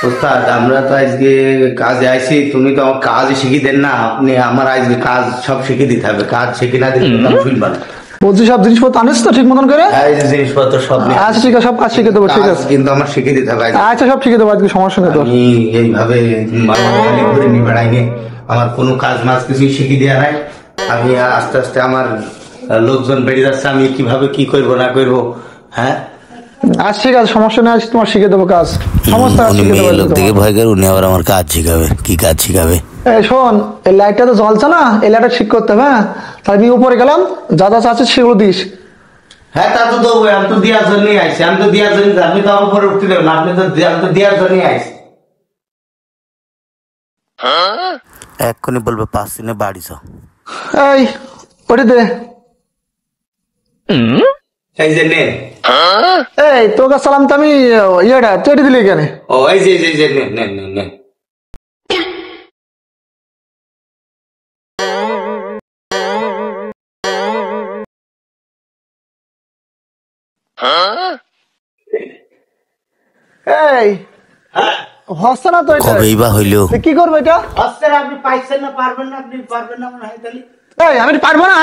ওস্তাদ আমরা তো আজকে কাজে আইছি, তুমি তো আমার কাজ শিখিয়ে দেন না। আপনি আমার আজকে কাজ সব শিখিয়ে দিতে হবে, কাজ শিখে না দিলে আমি শুনবা না। বলছি সব জিনিসপত্র আনিস তো ঠিক মতন করে? এই যে জিনিসপত্র সব নিয়ে আচ্ছা ঠিক আছে, সব কাজ শিখে দেবো। ঠিক আছে কিন্তু আমার শিখিয়ে দিতে হবে। আচ্ছা সব শিখে দেবো, আজকে সমস্যা নেই। তো আমি এইভাবে মালি করে নিয়ে বেড়াইনি, আমার কোনো কাজ মাছ কিছুই শিখিয়ে দেওয়া নাই। আমি আস্তে আস্তে আমার লোকজন বেড়ে যাচ্ছে, আমি কিভাবে কি করবো না করবো। হ্যাঁ আচ্ছা ঠিক আছে, সমস্যা নেই, আজ তোমার শিখে দেবো কাজ, সমস্ত কাজ শিখে দেবো। লোক থেকে ভয় করে উনি আবার আমার কাজ শিখাবে। কি কাজ শিখাবে? এই শোন, এই লাইটটা তো জ্বলছে না, এই লাইটটা ঠিক করতে হবে। হ্যাঁ তাহলে আমি উপরে গেলাম, যা যা আছে সেগুলো দিস। হ্যাঁ তা তো দেবো, আমি তো দেওয়ার জন্যই আইসি, আমি তো দেওয়ার জন্য। আপনি তো আমার উপরে উঠতে দেবেন, আপনি তো আমি তো দেওয়ার জন্যই আইসি। এক্ষুনি বলবে 5 দিনে বাড়ি যাও। এই ওটা দে। এই যে নেন। এই তোকে সালাম তো আমি ইয়েটা তুই দিলি কেন? ও এই যে এই যে নেন নেন নেন নেন। এই হচ্ছে না তো এটা, কবেই বা হইলো? কি করবো এটা? হচ্ছে না, আপনি পাইছেন না, পারবেন না, আপনি পারবেন না মনে হয়। তাহলে এই আমি পারবো না।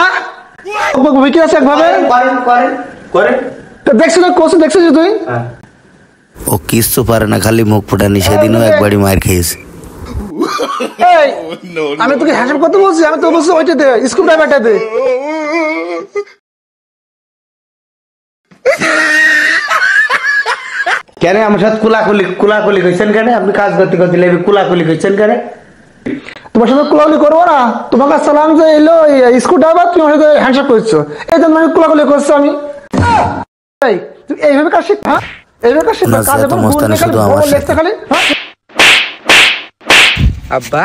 বিক্রি আছে একভাবে করেন করেন করেন। দেখছি তো কোচ, দেখছিস তুই? হ্যাঁ ও কিচ্ছু পারে না, খালি মুখ ফুটানি। সেদিনও একবারই মার খেয়েছে। এই আমি তোকে হ্যান্ডেল করতে বলছি, আমি তো বলছি ওইটা দে, স্ক্রু ড্রাইভারটা দে। কেন আমার সাথে কুলাকুলি কইছেন কেন? আপনি কাজ করতে করতে কুলাকুলি কইছেন কেন? তোমার সাথে কুলাকুলি করবো না? তোমার কাছে সালাম যে এলো স্ক্রু ড্রাইভার, তুমি আমার সাথে হ্যান্ডশেক করছো, এই জন্য আমি কুলাকুলি করছি। আমি এই তুই এইভাবে কাজ শিখ, হ্যাঁ এইভাবে কাজ শিখ। না, কাজ এত মস্তানি শুধু আমার সাথে। খালি আব্বা